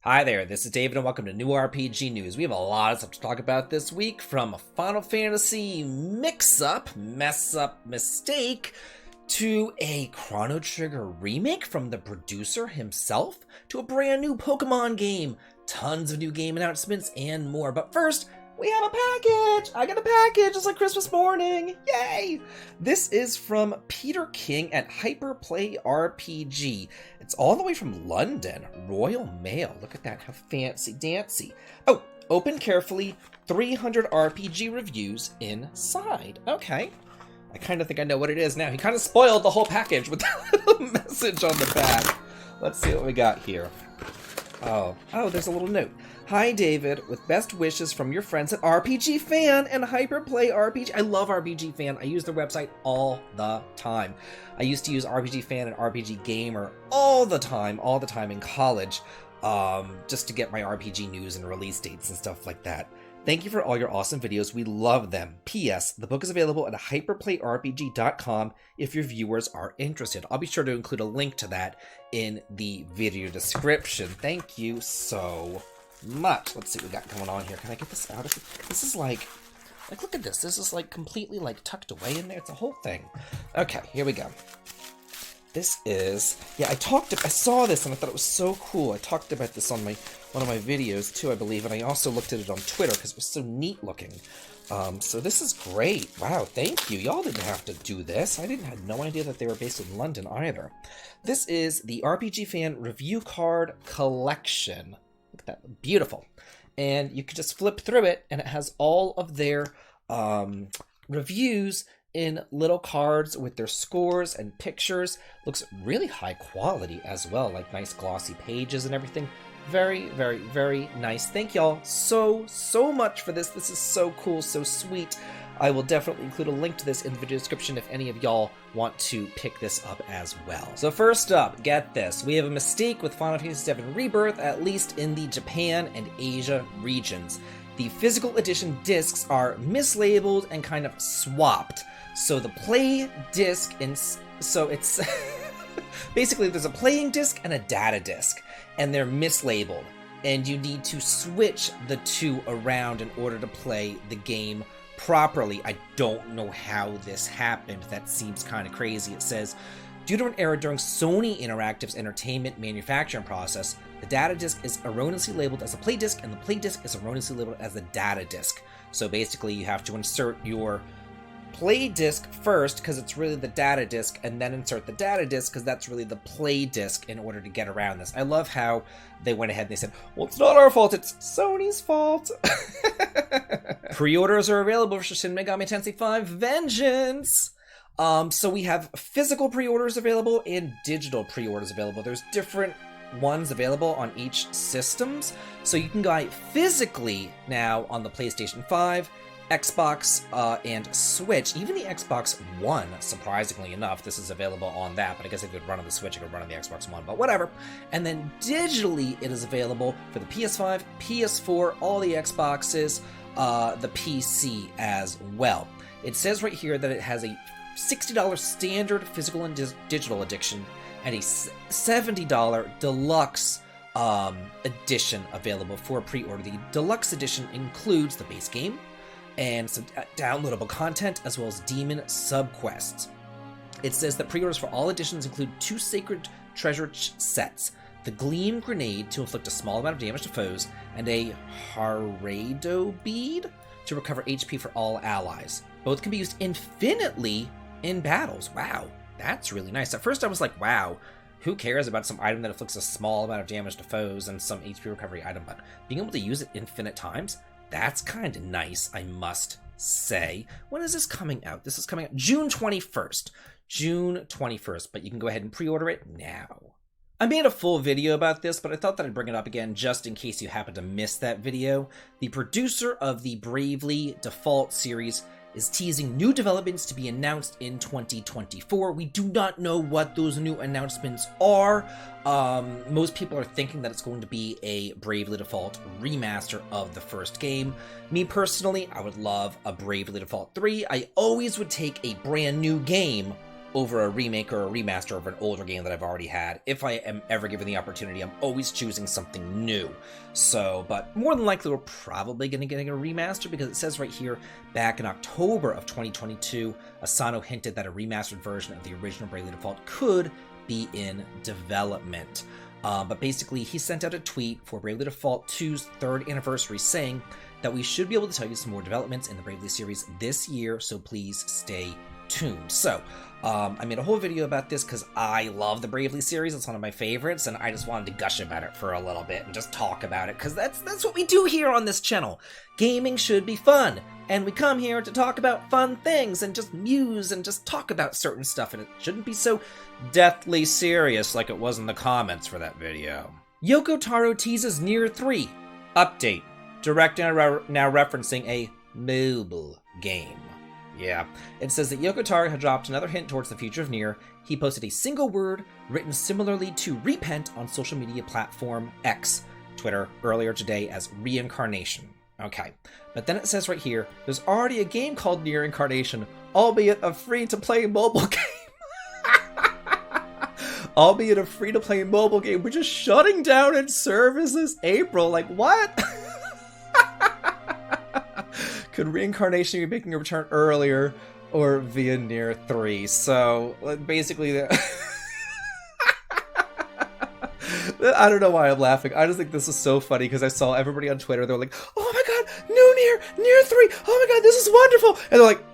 Hi there, this is David and welcome to New RPG News. We have a lot of stuff to talk about this week, from a Final Fantasy mix-up, mess-up, mistake, to a Chrono Trigger remake from the producer himself, to a brand new Pokemon game, tons of new game announcements, and more. But first, we have a package! I got a package! It's like Christmas morning! Yay! This is from Peter King at Hyperplay RPG. It's all the way from London. Royal Mail. Look at that. How fancy-dancy. Oh, open carefully. 300 RPG reviews inside. Okay. I kind of think I know what it is now. He kind of spoiled the whole package with that little message on the back. Let's see what we got here. Oh, there's a little note. Hi, David, with best wishes from your friends at RPG Fan and Hyperplay RPG. I love RPG Fan. I use their website all the time. I used to use RPG Fan and RPG Gaymer all the time in college, just to get my RPG news and release dates and stuff like that. Thank you for all your awesome videos. We love them. P.S. The book is available at hyperplayrpg.com if your viewers are interested. I'll be sure to include a link to that in the video description. Thank you so much. Let's see what we got going on here. Can I get this out of it? This is like look at this. This is like completely like tucked away in there. It's a whole thing. Okay, here we go. This is, I saw this and I thought it was so cool. I talked about this on one of my videos too, I believe, and I also looked at it on Twitter because it was so neat looking. So this is great. Wow, thank you. Y'all didn't have to do this. I had no idea that they were based in London either. This is the RPG Fan Review Card Collection. Look at that, beautiful. And you can just flip through it and it has all of their reviews in little cards with their scores and pictures. Looks really high quality as well, like nice glossy pages and everything. Very, very, very nice. Thank y'all so much for this. This is so cool, so sweet. I will definitely include a link to this in the video description if any of y'all want to pick this up as well. So first up, get this. We have a mistake with Final Fantasy VII Rebirth, at least in the Japan and Asia regions. The physical edition discs are mislabeled and kind of swapped. So the play disc, so it's basically there's a playing disc and a data disc, and they're mislabeled, and you need to switch the two around in order to play the game properly. I don't know how this happened. That seems kind of crazy. It says, due to an error during Sony Interactive's entertainment manufacturing process, the data disc is erroneously labeled as a play disc, and the play disc is erroneously labeled as a data disc. So basically you have to insert your play disc first because it's really the data disc, and then insert the data disc because that's really the play disc in order to get around this. I love how they went ahead and they said, well, it's not our fault, it's Sony's fault. Pre-orders are available for Shin Megami Tensei 5 Vengeance. So we have physical pre-orders available and digital pre-orders available. There's different ones available on each systems. So you can buy physically now on the PlayStation 5, Xbox, and Switch. Even the Xbox One, surprisingly enough, this is available on that, but I guess if it could run on the Switch, it could run on the Xbox One, but whatever. And then digitally, it is available for the PS5, PS4, all the Xboxes, the PC as well. It says right here that it has a $60 standard physical and digital edition and a $70 deluxe edition available for pre-order. The deluxe edition includes the base game and some downloadable content, as well as demon subquests. It says that pre-orders for all editions include 2 sacred treasure sets, the Gleam Grenade to inflict a small amount of damage to foes, and a Harado Bead to recover HP for all allies. Both can be used infinitely in battles. Wow, that's really nice. At first I was like, wow, who cares about some item that inflicts a small amount of damage to foes and some HP recovery item, but being able to use it infinite times, that's kind of nice, I must say. When is this coming out? This is coming out June 21st. June 21st, but you can go ahead and pre-order it now. I made a full video about this, but I thought that I'd bring it up again just in case you happen to miss that video. The producer of the Bravely Default series is teasing new developments to be announced in 2024. We do not know what those new announcements are. Most people are thinking that it's going to be a Bravely Default remaster of the first game. Me personally, I would love a Bravely Default 3. I always would take a brand new game over a remake or a remaster of an older game that I've already had. If I am ever given the opportunity, I'm always choosing something new. So, but more than likely we're probably going to get a remaster, because it says right here, back in October of 2022, Asano hinted that a remastered version of the original Bravely Default could be in development. But basically, he sent out a tweet for Bravely Default 2's 3rd anniversary saying that we should be able to tell you some more developments in the Bravely series this year, so please stay tuned. So, I made a whole video about this because I love the Bravely series. It's one of my favorites, and I just wanted to gush about it for a little bit and just talk about it, because that's what we do here on this channel. Gaming should be fun, and we come here to talk about fun things and just muse and just talk about certain stuff, and it shouldn't be so deathly serious like it was in the comments for that video. Yoko Taro teases Nier 3. Update. Director now referencing a mobile game. Yeah, it says that Yoko Taro had dropped another hint towards the future of Nier. He posted a single word written similarly to repent on social media platform X, Twitter, earlier today as reincarnation. Okay, but then it says right here, there's already a game called Nier Incarnation, albeit a free-to-play mobile game. Albeit a free-to-play mobile game, which is shutting down its service this April. Like, what? Could Reincarnation be making a return earlier or via Nier 3? So, basically, I don't know why I'm laughing. I just think this is so funny because I saw everybody on Twitter, they're like, oh my god, new Nier 3, oh my god, this is wonderful! And they're like,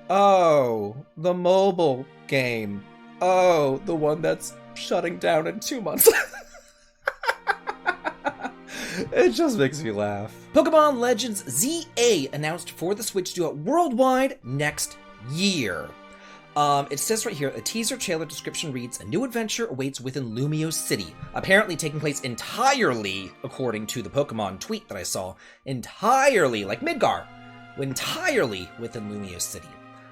oh, the mobile game. Oh, the one that's shutting down in 2 months. It just makes me laugh. Pokemon Legends ZA announced for the Switch to go out worldwide next year. It says right here, a teaser trailer description reads, a new adventure awaits within Lumio City, apparently taking place entirely, according to the Pokemon tweet that I saw, entirely, like Midgar, entirely within Lumio City,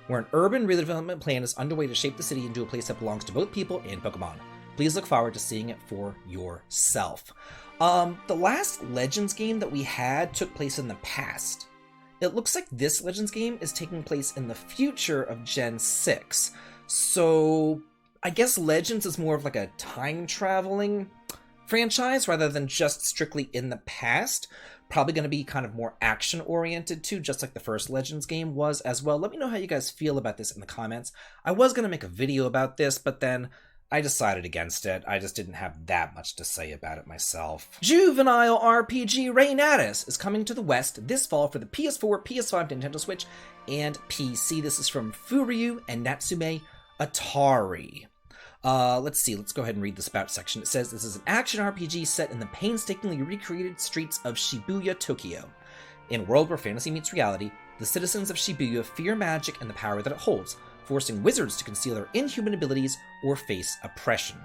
where an urban redevelopment plan is underway to shape the city into a place that belongs to both people and Pokemon. Please look forward to seeing it for yourself. The last Legends game that we had took place in the past. It looks like this Legends game is taking place in the future of Gen 6. So, I guess Legends is more of like a time-traveling franchise rather than just strictly in the past. Probably going to be kind of more action-oriented too, just like the first Legends game was as well. Let me know how you guys feel about this in the comments. I was going to make a video about this, but then I decided against it. I just didn't have that much to say about it myself. Juvenile RPG Reynatis is coming to the West this fall for the PS4, PS5, Nintendo Switch, and PC. This is from Furyu and Natsume Atari. Let's see, let's go ahead and read this about section. It says, this is an action RPG set in the painstakingly recreated streets of Shibuya, Tokyo. In a world where fantasy meets reality, the citizens of Shibuya fear magic and the power that it holds, forcing wizards to conceal their inhuman abilities or face oppression.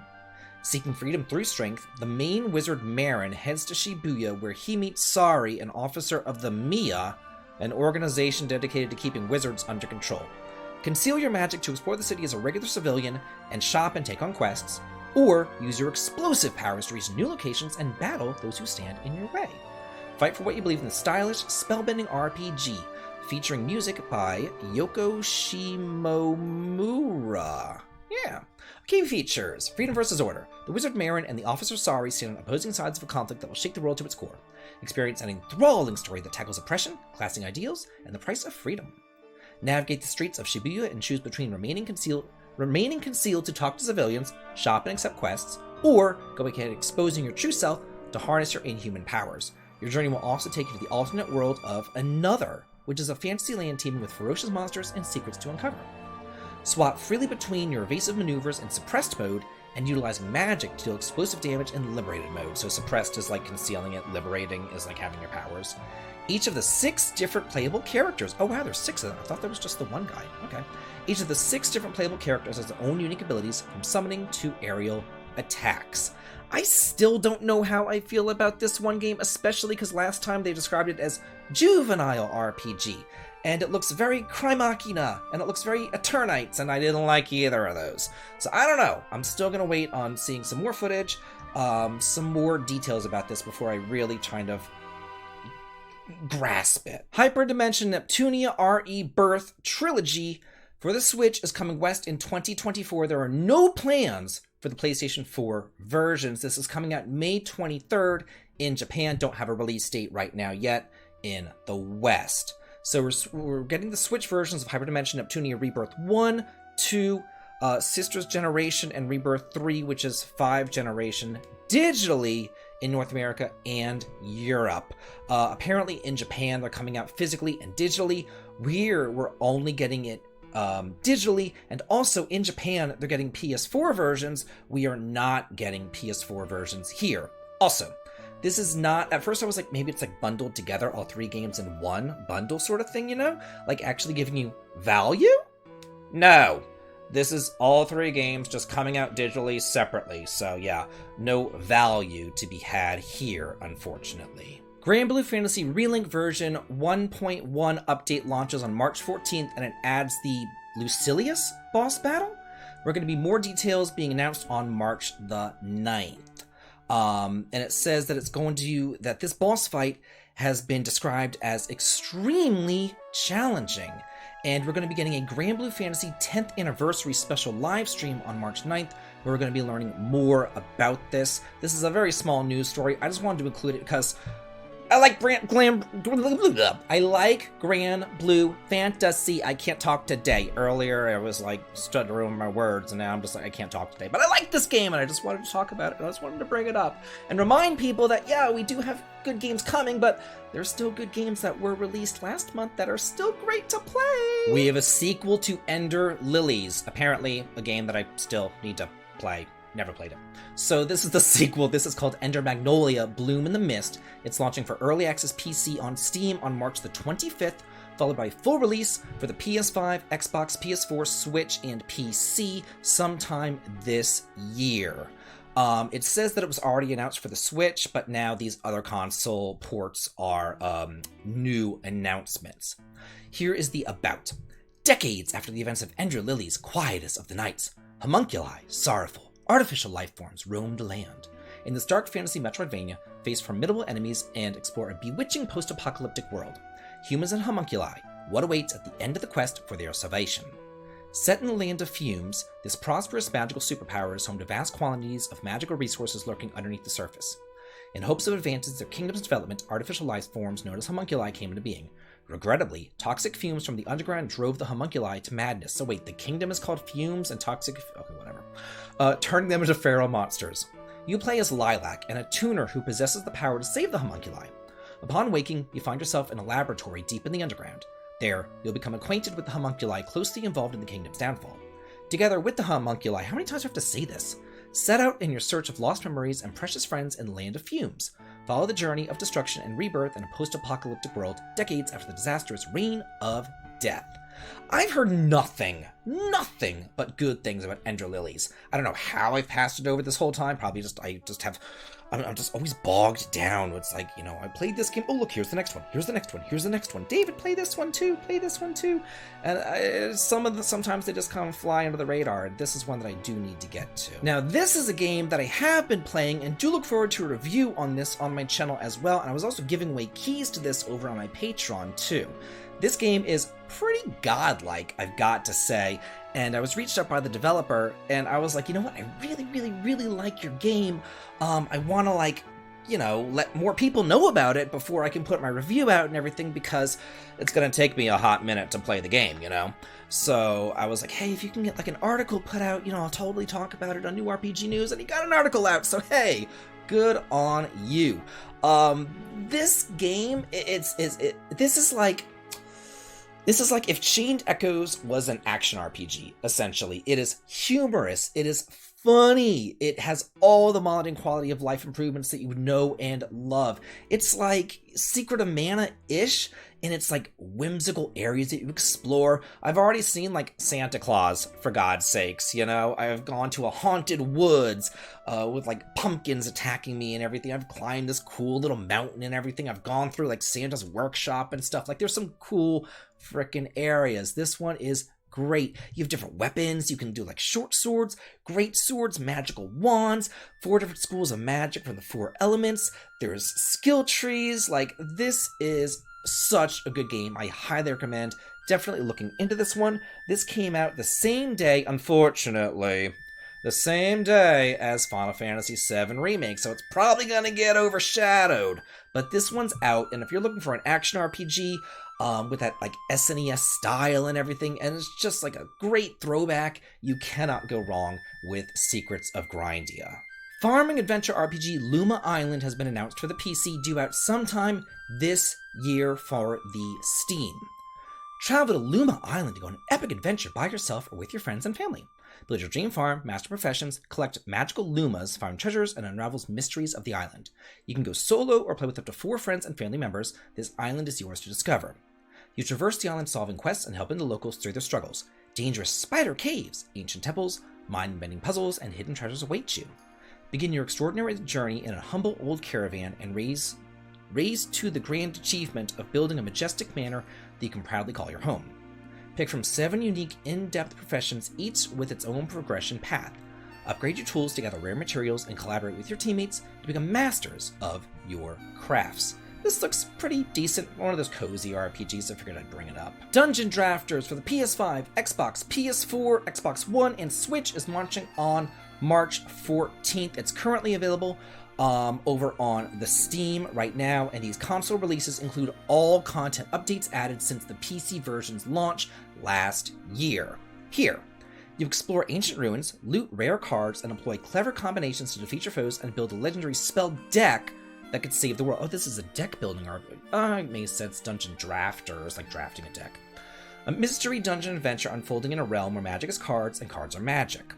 Seeking freedom through strength, the main wizard Marin heads to Shibuya where he meets Sari, an officer of the Mia, an organization dedicated to keeping wizards under control. Conceal your magic to explore the city as a regular civilian and shop and take on quests, or use your explosive powers to reach new locations and battle those who stand in your way. Fight for what you believe in the stylish, spellbending RPG, featuring music by Yoko Shimomura. Yeah. Key features: Freedom versus Order. The Wizard Marin and the Officer Sari stand on opposing sides of a conflict that will shake the world to its core. Experience an enthralling story that tackles oppression, classing ideals, and the price of freedom. Navigate the streets of Shibuya and choose between remaining concealed to talk to civilians, shop and accept quests, or go ahead exposing your true self to harness your inhuman powers. Your journey will also take you to the alternate world of Another, which is a fantasy land teeming with ferocious monsters and secrets to uncover. Swap freely between your evasive maneuvers in suppressed mode and utilizing magic to deal explosive damage in liberated mode. So suppressed is like concealing it, liberating is like having your powers. Each of the 6 different playable characters, oh wow, there's 6 of them, I thought there was just the one guy, okay. Each of the 6 different playable characters has their own unique abilities, from summoning to aerial attacks. I still don't know how I feel about this one game, especially because last time they described it as juvenile RPG, and it looks very Cry Machina, and it looks very Eternites, and I didn't like either of those. So I don't know, I'm still going to wait on seeing some more footage, some more details about this before I really kind of grasp it. Hyperdimension Neptunia Rebirth Trilogy for the Switch is coming west in 2024. There are no plans for the PlayStation 4 versions. This is coming out May 23rd in Japan. Don't have a release date right now yet in the West. So we're getting the Switch versions of Hyperdimension, Neptunia, Rebirth 1, 2, Sisters Generation, and Rebirth 3, which is 5 generation, digitally in North America and Europe. Apparently in Japan, they're coming out physically and digitally. We're only getting it digitally, and also in Japan, they're getting PS4 versions. We are not getting PS4 versions here. Also, this is not, at first I was like, maybe it's like bundled together, all 3 games in one bundle sort of thing, you know? Like actually giving you value? No. This is all 3 games just coming out digitally separately. So yeah, no value to be had here, unfortunately. Granblue Fantasy Relink version 1.1 update launches on March 14th, and it adds the Lucilius boss battle. We're going to be more details being announced on March the 9th. And it says that that this boss fight has been described as extremely challenging. And we're going to be getting a Granblue Fantasy 10th Anniversary special live stream on March 9th, where we're going to be learning more about this. This is a very small news story. I just wanted to include it because I like Granblue Fantasy. I can't talk today. Earlier, I was like stuttering my words, and now I'm just like, I can't talk today. But I like this game, and I just wanted to talk about it. And I just wanted to bring it up and remind people that, yeah, we do have good games coming, but there's still good games that were released last month that are still great to play. We have a sequel to Ender Lilies, apparently a game that I still need to play. Never played it. So this is the sequel. This is called Ender Magnolia, Bloom in the Mist. It's launching for Early Access PC on Steam on March the 25th, followed by full release for the PS5, Xbox, PS4, Switch, and PC sometime this year. It says that it was already announced for the Switch, but now these other console ports are new announcements. Here is the about. Decades after the events of Ender Lilies, quietest of the nights, homunculi, sorrowful, artificial life forms roamed the land. In this dark fantasy Metroidvania, face formidable enemies and explore a bewitching post-apocalyptic world. Humans and homunculi, what awaits at the end of the quest for their salvation? Set in the land of fumes, this prosperous magical superpower is home to vast quantities of magical resources lurking underneath the surface. In hopes of advancing their kingdom's development, artificial life forms known as homunculi came into being. Regrettably, toxic fumes from the underground drove the homunculi to madness. So wait, the kingdom is called Fumes and Toxic... Okay, whatever. Turning them into feral monsters. You play as Lilac, and a tuner who possesses the power to save the homunculi. Upon waking, you find yourself in a laboratory deep in the underground. There, you'll become acquainted with the homunculi closely involved in the kingdom's downfall. Together with the homunculi, how many times do I have to say this? Set out in your search of lost memories and precious friends in the land of fumes. Follow the journey of destruction and rebirth in a post-apocalyptic world decades after the disastrous reign of death. I've heard nothing but good things about Ender Lilies. I don't know how I've passed it over this whole time. Probably I'm just always bogged down. It's like, you know, I played this game. Oh, look, here's the next one. Here's the next one. Here's the next one. David, play this one too. Play this one too. And sometimes they just kind of fly under the radar. This is one that I do need to get to. Now, this is a game that I have been playing and do look forward to a review on this on my channel as well. And I was also giving away keys to this over on my Patreon too. This game is pretty godlike, I've got to say, and I was reached out by the developer, and I was like, you know what, I really like your game. I want to, like, you know, let more people know about it before I can put my review out and everything, because it's going to take me a hot minute to play the game, you know? So I was like, hey, if you can get, like, an article put out, you know, I'll totally talk about it on New RPG News, and he got an article out, so hey, good on you. This game, this is like if Chained Echoes was an action RPG, essentially. It is humorous, it is funny, it has all the modding quality of life improvements that you would know and love. It's like Secret of Mana-ish, and it's like whimsical areas that you explore. I've already seen like Santa Claus, for God's sakes, you know? I've gone to a haunted woods with like pumpkins attacking me and everything. I've climbed this cool little mountain and everything. I've gone through like Santa's workshop and stuff. Like there's some cool frickin' areas. This one is great. You have different weapons. You can do like short swords, great swords, magical wands, 4 different schools of magic from the 4 elements. There's skill trees. Like, this is such a good game. I highly recommend definitely looking into this one. This came out the same day, unfortunately, the same day as Final Fantasy VII Remake, so it's probably going to get overshadowed. But this one's out, and if you're looking for an action RPG with that like SNES style and everything, and it's just like a great throwback, you cannot go wrong with Secrets of Grindea. Farming adventure RPG Luma Island has been announced for the PC, due out sometime this year for the Steam. Travel to Luma Island to go on an epic adventure by yourself or with your friends and family. Build your dream farm, master professions, collect magical Lumas, find treasures, and unravels mysteries of the island. You can go solo or play with up to 4 friends and family members. This island is yours to discover. You traverse the island solving quests and helping the locals through their struggles. Dangerous spider caves, ancient temples, mind-bending puzzles, and hidden treasures await you. Begin your extraordinary journey in a humble old caravan and raise to the grand achievement of building a majestic manor that you can proudly call your home. Pick from 7 unique in-depth professions, each with its own progression path. Upgrade your tools to gather rare materials and collaborate with your teammates to become masters of your crafts. This looks pretty decent, one of those cozy RPGs, I figured I'd bring it up. Dungeon Drafters for the PS5, Xbox, PS4, Xbox One, and Switch is launching on March 14th. It's currently available over on the Steam right now, and these console releases include all content updates added since the PC version's launch last year. Here, you explore ancient ruins, loot rare cards, and employ clever combinations to defeat your foes and build a legendary spell deck that could save the world. Oh, this is a deck building RPG. It makes sense. Dungeon Drafters, like drafting a deck. A mystery dungeon adventure unfolding in a realm where magic is cards and cards are magic.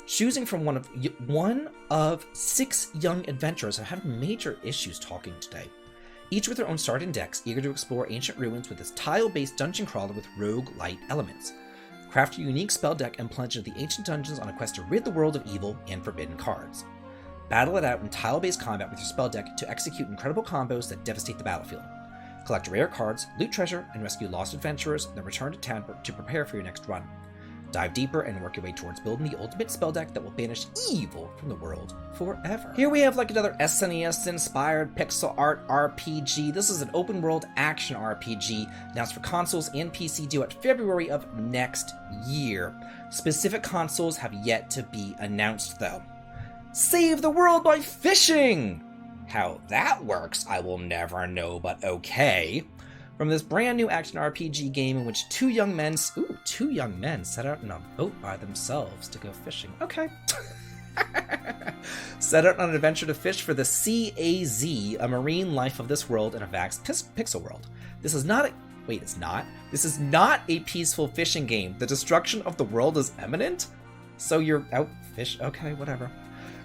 Choosing from one of 6 young adventurers have had major issues talking today. Each with their own starting decks, eager to explore ancient ruins with this tile-based dungeon crawler with rogue-lite elements. Craft your unique spell deck and plunge into the ancient dungeons on a quest to rid the world of evil and forbidden cards. Battle it out in tile-based combat with your spell deck to execute incredible combos that devastate the battlefield. Collect rare cards, loot treasure, and rescue lost adventurers, then return to town to prepare for your next run. Dive deeper and work your way towards building the ultimate spell deck that will banish evil from the world forever. Here we have like another SNES-inspired pixel art RPG. This is an open-world action RPG announced for consoles and PC, due out February of next year. Specific consoles have yet to be announced, though. Save the world by fishing! How that works, I will never know, but okay. From this brand new action RPG game in which 2 young men set out in a boat by themselves to go fishing. Okay. Set out on an adventure to fish for the CAZ, a marine life of this world in a vast pixel world. This is not This is not a peaceful fishing game. The destruction of the world is imminent? So you're out fish? Okay, whatever.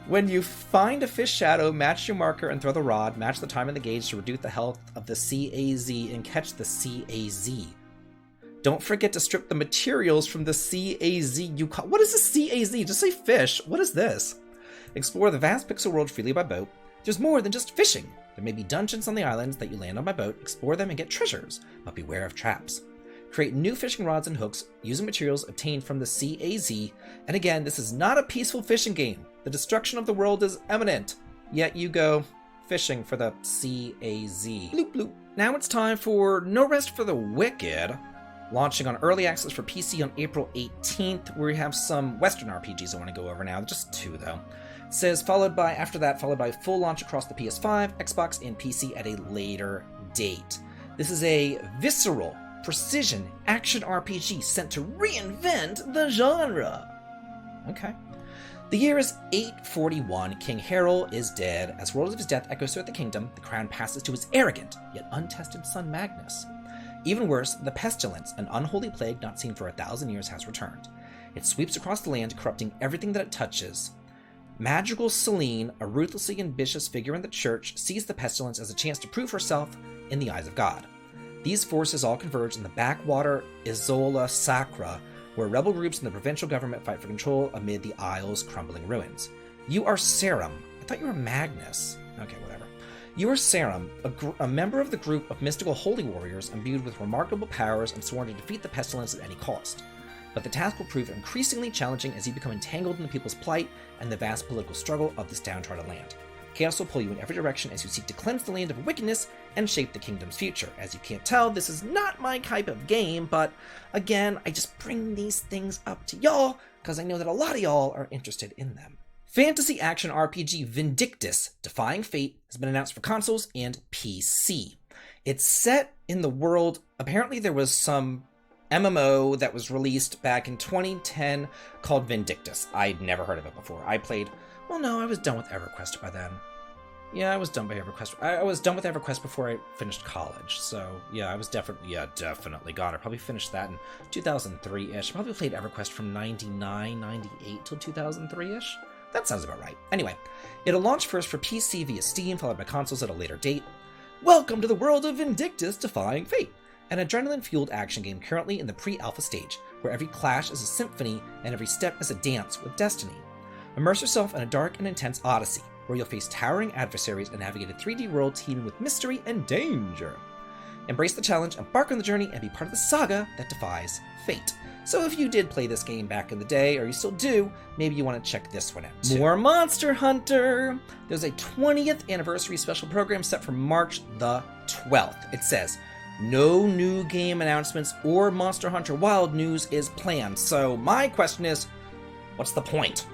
When you find a fish shadow, match your marker and throw the rod, match the time and the gauge to reduce the health of the CAZ and catch the CAZ. Don't forget to strip the materials from the CAZ you caught. What is a CAZ? Just say fish. What is this? Explore the vast pixel world freely by boat. There's more than just fishing. There may be dungeons on the islands that you land on by boat, explore them and get treasures, but beware of traps. Create new fishing rods and hooks using materials obtained from the CAZ. And again, this is not a peaceful fishing game. The destruction of the world is imminent. Yet you go fishing for the CAZ. Bloop bloop. Now it's time for No Rest for the Wicked, launching on early access for PC on April 18th. We have some Western RPGs I want to go over now, just 2 though. It says followed by full launch across the PS5, Xbox, and PC at a later date. This is a visceral precision action RPG sent to reinvent the genre. Okay. The year is 841, King Harald is dead. As world of his death echoes throughout the kingdom, the crown passes to his arrogant, yet untested son Magnus. Even worse, the pestilence, an unholy plague not seen for 1,000 years, has returned. It sweeps across the land, corrupting everything that it touches. Magical Selene, a ruthlessly ambitious figure in the church, sees the pestilence as a chance to prove herself in the eyes of God. These forces all converge in the backwater Isola Sacra, where rebel groups and the provincial government fight for control amid the Isle's crumbling ruins. You are Serum. I thought you were Magnus. Okay, whatever. You are Serum, a member of the group of mystical holy warriors imbued with remarkable powers and sworn to defeat the pestilence at any cost. But the task will prove increasingly challenging as you become entangled in the people's plight and the vast political struggle of this downtrodden land. Chaos will pull you in every direction as you seek to cleanse the land of wickedness and shape the kingdom's future. As you can't tell, this is not my type of game, but again, I just bring these things up to y'all because I know that a lot of y'all are interested in them. Fantasy action RPG Vindictus, Defying Fate, has been announced for consoles and PC. It's set in the world, apparently there was some MMO that was released back in 2010 called Vindictus. I'd never heard of it before. I was done with EverQuest by then. Yeah, I was done by EverQuest. I was done with EverQuest before I finished college. So, yeah, I was definitely gone. I probably finished that in 2003-ish. Probably played EverQuest from 99, 98 till 2003-ish. That sounds about right. Anyway, it'll launch first for PC via Steam, followed by consoles at a later date. Welcome to the world of Vindictus Defying Fate, an adrenaline-fueled action game currently in the pre-alpha stage, where every clash is a symphony and every step is a dance with destiny. Immerse yourself in a dark and intense odyssey, where you'll face towering adversaries and navigate a 3D world teeming with mystery and danger. Embrace the challenge, embark on the journey, and be part of the saga that defies fate. So if you did play this game back in the day, or you still do, maybe you want to check this one out too. More Monster Hunter! There's a 20th anniversary special program set for March the 12th. It says, no new game announcements or Monster Hunter Wild news is planned. So my question is, what's the point?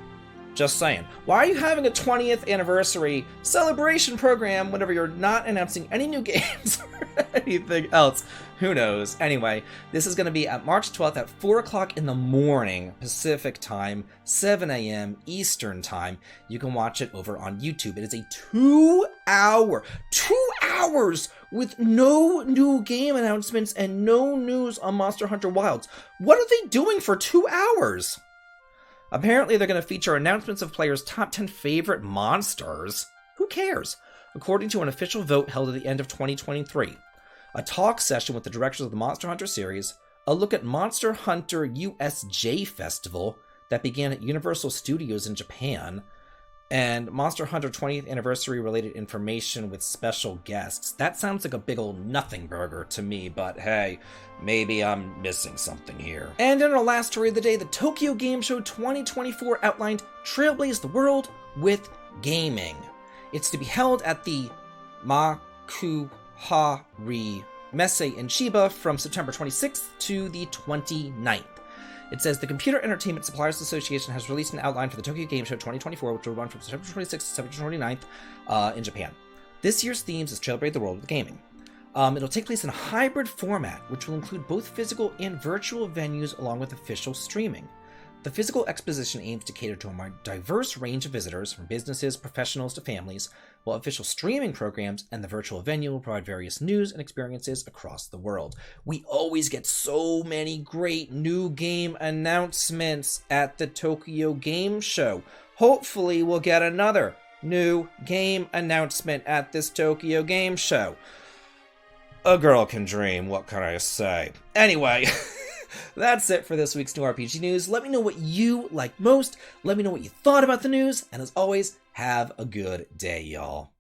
Just saying. Why are you having a 20th anniversary celebration program whenever you're not announcing any new games or anything else? Who knows? Anyway, this is going to be at March 12th at 4 o'clock in the morning Pacific time, 7 a.m. Eastern time. You can watch it over on YouTube. It is a 2 hours with no new game announcements and no news on Monster Hunter Wilds. What are they doing for 2 hours? Apparently, they're going to feature announcements of players' top 10 favorite monsters. Who cares? According to an official vote held at the end of 2023. A talk session with the directors of the Monster Hunter series, a look at Monster Hunter USJ Festival that began at Universal Studios in Japan, and Monster Hunter 20th anniversary related information with special guests. That sounds like a big old nothing burger to me, but hey, maybe I'm missing something here. And in our last story of the day, the Tokyo Game Show 2024 outlined Trailblaze the World with Gaming. It's to be held at the Makuhari Messe in Chiba from September 26th to the 29th. It says the Computer Entertainment Suppliers Association has released an outline for the Tokyo Game Show 2024, which will run from September 26th to September 29th in Japan. This year's themes is Trailblaze the World with Gaming. It'll take place in a hybrid format, which will include both physical and virtual venues along with official streaming. The physical exposition aims to cater to a more diverse range of visitors, from businesses, professionals to families, while official streaming programs and the virtual venue will provide various news and experiences across the world. We always get so many great new game announcements at the Tokyo Game Show. Hopefully we'll get another new game announcement at this Tokyo Game Show. A girl can dream, what can I say? Anyway... That's it for this week's New RPG News. Let me know what you like most. Let me know what you thought about the news. And as always, have a good day, y'all.